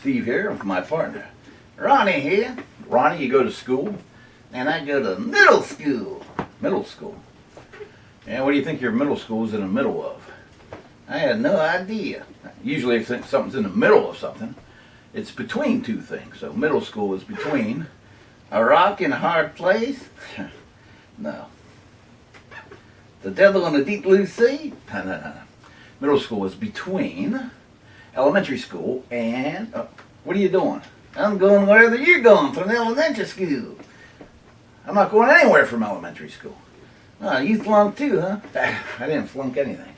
Steve here with my partner. Ronny here. Ronny, you go to school, and I go to middle school. Middle school? Yeah, what do you think your middle school is in the middle of? I had no idea. Usually if something's in the middle of something, it's between two things. So middle school is between a rock and a hard place? No. The devil in the deep blue sea? No. Middle school is between elementary school and... what are you doing? I'm going wherever you're going from elementary school. I'm not going anywhere from elementary school. Oh, you flunked too, huh? I didn't flunk anything.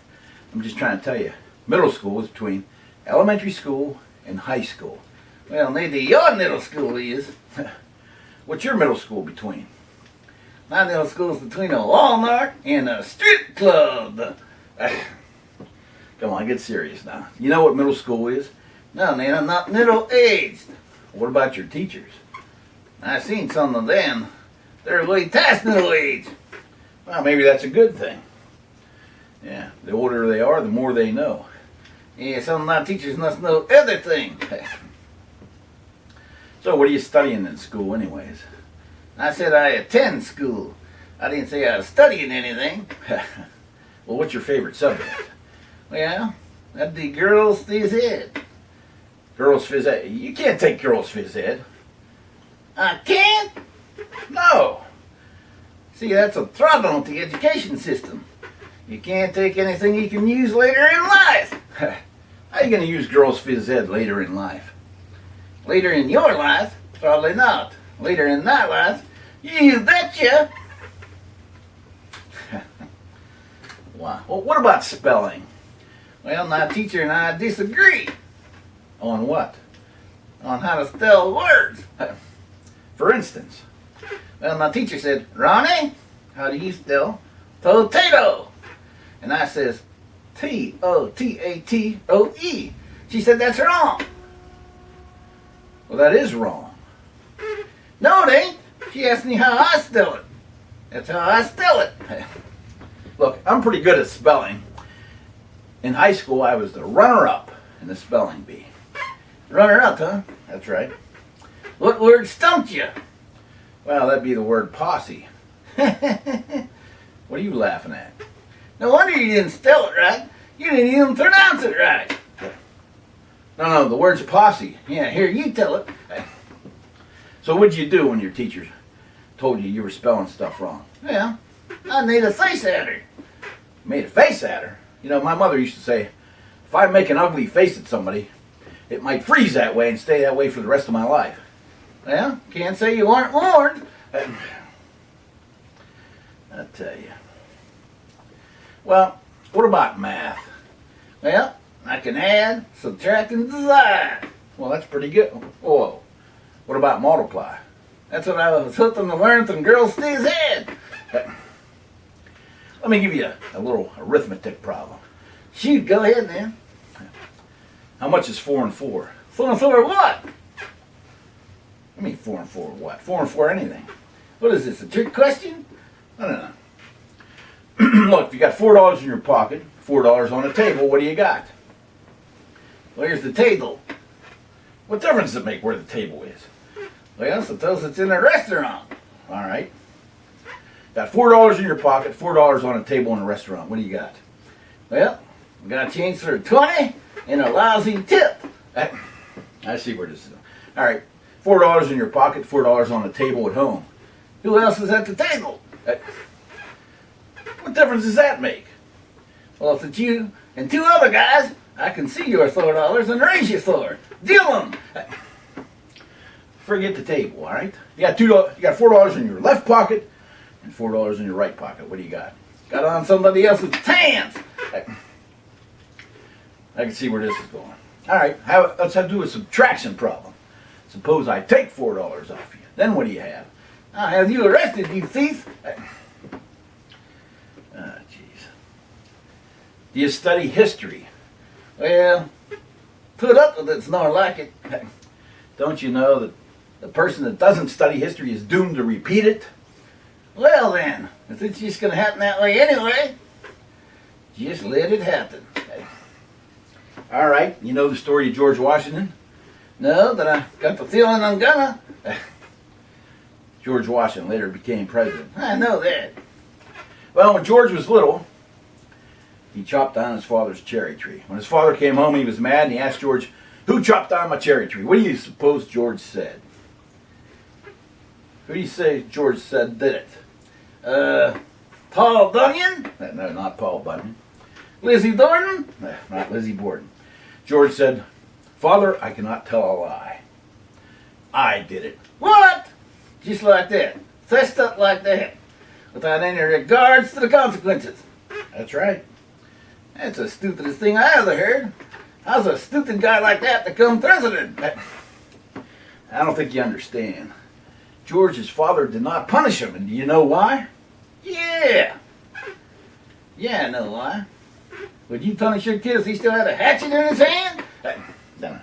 I'm just trying to tell you. Middle school is between elementary school and high school. Well, maybe your middle school is. What's your middle school between? My middle school is between a Walmart and a strip club. Come on, get serious now. You know what middle school is? No, man, I'm not middle-aged. What about your teachers? I've seen some of them. They're way past middle age. Well, maybe that's a good thing. Yeah, the older they are, the more they know. Yeah, some of my teachers must know everything. So what are you studying in school anyways? I said I attend school. I didn't say I was studying anything. Well, what's your favorite subject? Well, that'd be girls phys ed. Girls phys ed? You can't take girls phys ed. I can't? No. See, that's a problem with the education system. You can't take anything you can use later in life. How are you going to use girls phys ed later in life? Later in your life? Probably not. Later in my life? You betcha. Wow. Well, what about spelling? Well, my teacher and I disagree. On what? On how to spell words. For instance, well, my teacher said, Ronny, how do you spell potato? And I says, T-O-T-A-T-O-E. She said, that's wrong. Well, that is wrong. No, it ain't. She asked me how I spell it. That's how I spell it. Look, I'm pretty good at spelling. In high school, I was the runner-up in the spelling bee. Runner-up, huh? That's right. What word stumped you? Well, that'd be the word posse. What are you laughing at? No wonder you didn't spell it right. You didn't even pronounce it right. No, the word's posse. Yeah, here, you tell it. So what'd you do when your teacher told you were spelling stuff wrong? Well, I made a face at her. Made a face at her? You know, my mother used to say, if I make an ugly face at somebody, it might freeze that way and stay that way for the rest of my life. Well, can't say you weren't warned. I tell you. Well, what about math? Well, I can add, subtract, and divide. Well, that's pretty good. Whoa. What about multiply? That's what I was hoping to learn from girls' phys ed. Let me give you a little arithmetic problem. Shoot, go ahead, man. How much is 4 and 4? 4 and 4 what? I mean 4 and 4 what? 4 and 4 anything. What is this, a trick question? I don't know. Look, if you got $4 in your pocket, $4 on the table, what do you got? Well, here's the table. What difference does it make where the table is? Well, suppose it's in a restaurant. All right. Got $4 in your pocket, $4 on a table in a restaurant. What do you got? Well, we got a change for a 20 and a lousy tip. I see where this is. All right. $4 in your pocket, $4 on the table at home. Who else is at the table? What difference does that make? Well, if it's you and 2 other guys, I can see your $4 and raise you $4. Deal them. Forget the table, all right? You got $4 in your left pocket and $4 in your right pocket. What do you got? Got on somebody else's pants. I can see where this is going. All right, let's do a subtraction problem. Suppose I take $4 off you. Then what do you have? I'll have you arrested, you thief. Jeez. Do you study history? Well, put up with it's not like it. Don't you know that the person that doesn't study history is doomed to repeat it? Well then, if it's just going to happen that way anyway, just let it happen. All right, you know the story of George Washington? No, but I got the feeling I'm gonna. George Washington later became president. I know that. Well, when George was little, he chopped down his father's cherry tree. When his father came home, he was mad, and he asked George, "Who chopped down my cherry tree?" What do you suppose George said? Who do you say George said did it? Paul Bunyan? No, not Paul Bunyan. Lizzie Borden? No, not Lizzie Borden. George said, "Father, I cannot tell a lie. I did it." What? Just like that. Fessed up like that. Without any regards to the consequences. That's right. That's the stupidest thing I ever heard. How's a stupid guy like that become president? I don't think you understand. George's father did not punish him, and do you know why? Yeah. Yeah, I know why. Would you punish your kid if he still had a hatchet in his hand? No.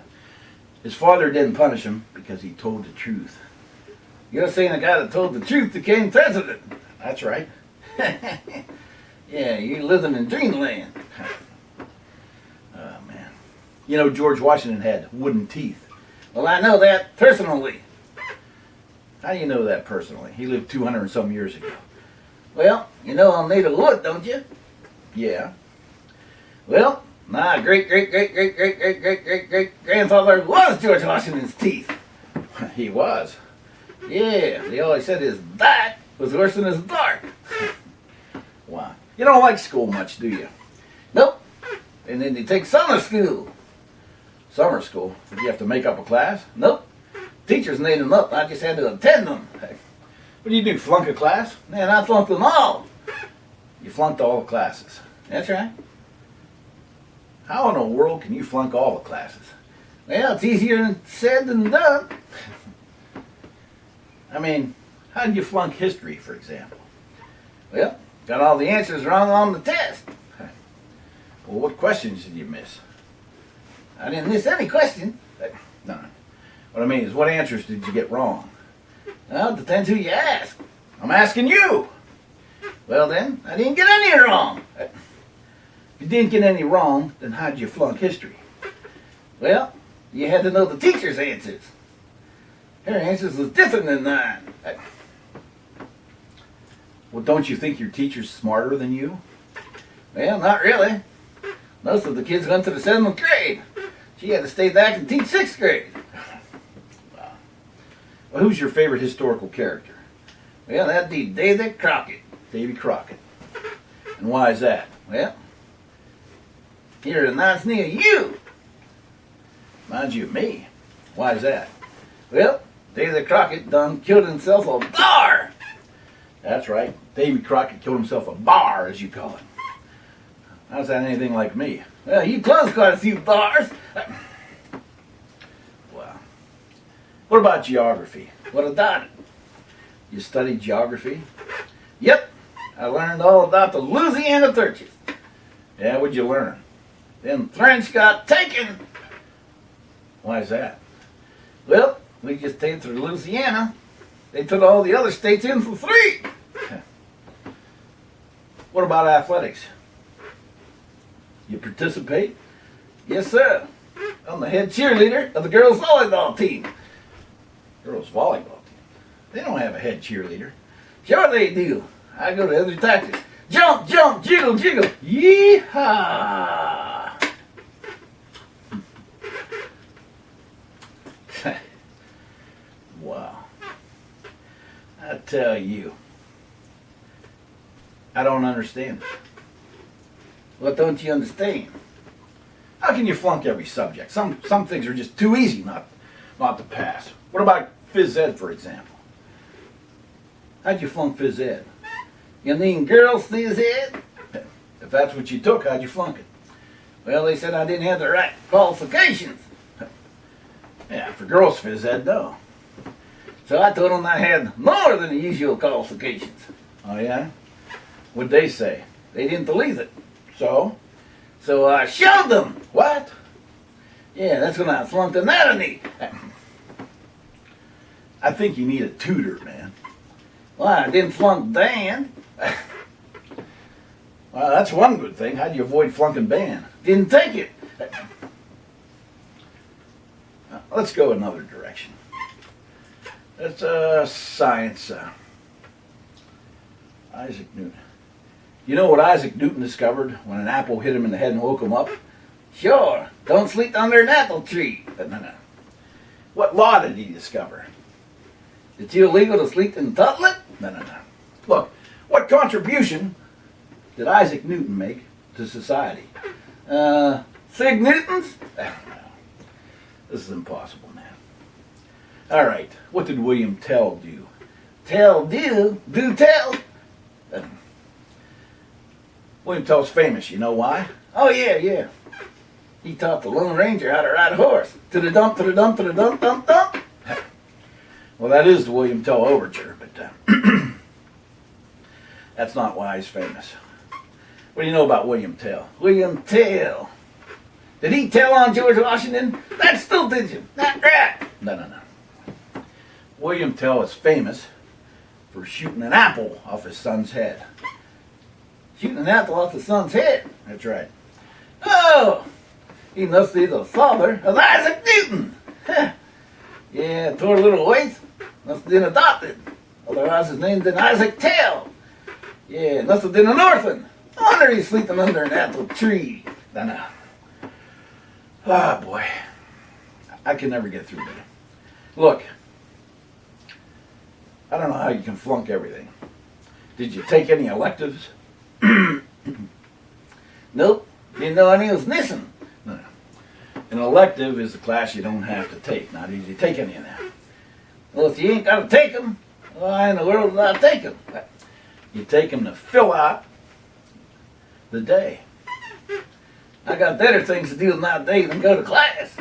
His father didn't punish him because he told the truth. You're saying the guy that told the truth became president. That's right. Yeah, you're living in dreamland. Oh, man. You know, George Washington had wooden teeth. Well, I know that personally. How do you know that personally? He lived 200 and some years ago. Well, you know I'm made of wood, don't you? Yeah. Well, my great-great-great-great-great-great-great-grandfather was George Washington's teeth. He was. Yeah, they always said his back was worse than his bark. Wow. You don't like school much, do you? Nope. And then you take summer school. Summer school? Did you have to make up a class? Nope. Teachers made them up. I just had to attend them. What do you do, flunk a class? Man, I flunked them all. You flunked all the classes. That's right. How in the world can you flunk all the classes? Well, it's easier said than done. I mean, how did you flunk history, for example? Well, got all the answers wrong on the test. Well, what questions did you miss? I didn't miss any question. No. What I mean is, what answers did you get wrong? Well, it depends who you ask. I'm asking you. Well then, I didn't get any wrong. If you didn't get any wrong, then how'd you flunk history? Well, you had to know the teacher's answers. Her answers was different than mine. Well, don't you think your teacher's smarter than you? Well, not really. Most of the kids went to the 7th grade. She had to stay back and teach 6th grade. Wow. Well, who's your favorite historical character? Well, that'd be Davy Crockett. Davy Crockett. And why is that? Well, he reminds me of you. Reminds you of me. Why is that? Well, Davy Crockett done killed himself a bar. That's right. Davy Crockett killed himself a bar, as you call it. How's that anything like me? Well, you closed quite a few bars. Wow. What about geography? What about it? You studied geography? Yep. I learned all about the Louisiana Purchase. Yeah, what'd you learn? Them French got taken. Why is that? Well, we just came through Louisiana. They took all the other states in for free. What about athletics? You participate? Yes, sir. I'm the head cheerleader of the girls' volleyball team. Girls' volleyball team? They don't have a head cheerleader. Sure they do. I go to every practice. Jump, jump, jiggle, jiggle. Yee-haw! Wow. I tell you, I don't understand it. What don't you understand? How can you flunk every subject? Some things are just too easy not to pass. What about phys ed, for example? How'd you flunk phys ed? You mean girls phys ed? If that's what you took, how'd you flunk it? Well, they said I didn't have the right qualifications. Yeah, for girls phys ed, no. So I told them I had more than the usual qualifications. Oh yeah? What'd they say? They didn't believe it. So I showed them. What? Yeah, that's when I flunked anatomy. I think you need a tutor, man. Why, I didn't flunk band. Well, that's one good thing. How'd you avoid flunking band? Didn't take it. Let's go another direction. It's science. Isaac Newton. You know what Isaac Newton discovered when an apple hit him in the head and woke him up? Sure, don't sleep under an apple tree. No. What law did he discover? It's illegal to sleep in the toilet? No. Look, what contribution did Isaac Newton make to society? Sig Newtons? This is impossible, man. All right, what did William Tell do? Tell do tell. William Tell's famous, you know why? Oh yeah. He taught the Lone Ranger how to ride a horse. To the dump, to the dump, to the dump, dump, dump. Well, that is the William Tell Overture, but that's not why he's famous. What do you know about William Tell? William Tell. Did he tell on George Washington? That's still did you? Not right. No. William Tell is famous for shooting an apple off his son's head. Shooting an apple off his son's head. That's right. Oh, he must be the father of Isaac Newton. Yeah, poor little waif must have been adopted. Otherwise his name's been Isaac Tell. Yeah, must have been an orphan. No wonder he's sleeping under an apple tree. No. Ah, boy. I can never get through that. Look, I don't know how you can flunk everything. Did you take any electives? Nope. Didn't know any was missing. No. An elective is a class you don't have to take. Not easy to take any of that. Well, if you ain't got to take them, why in the world did I take them? You take them to fill out the day. I got better things to do with my day than go to class.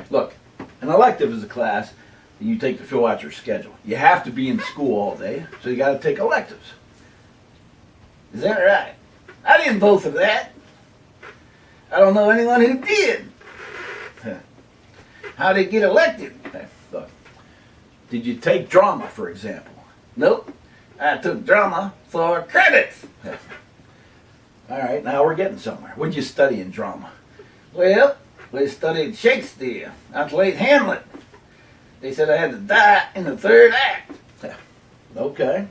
Look, an elective is a class that you take to fill out your schedule. You have to be in school all day, so you got to take electives. Is that right? I didn't vote for that. I don't know anyone who did. How did he get elected? Look, did you take drama, for example? Nope. I took drama for credits. All right, now we're getting somewhere. What'd you study in drama? Well, we studied Shakespeare. I played Hamlet. They said I had to die in the third act. Okay.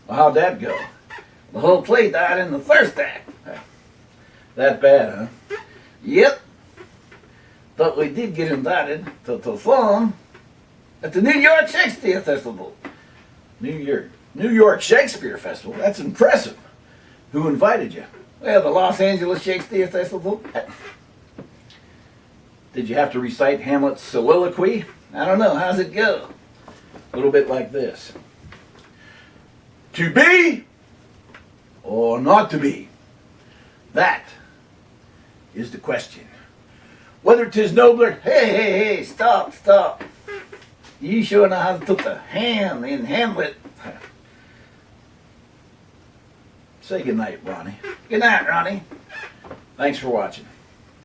Well, how'd that go? The whole play died in the first act. That bad, huh? Yep. But we did get invited to perform at the New York Shakespeare Festival. New York Shakespeare Festival? That's impressive. Who invited you? Well, the Los Angeles Shakespeare Festival. Did you have to recite Hamlet's soliloquy? I don't know. How's it go? A little bit like this. To be or not to be? That is the question. Whether 'tis nobler... Hey, stop. You sure know how to put the ham in Hamlet. Say goodnight, Ronny. Good night, Ronny. Thanks for watching.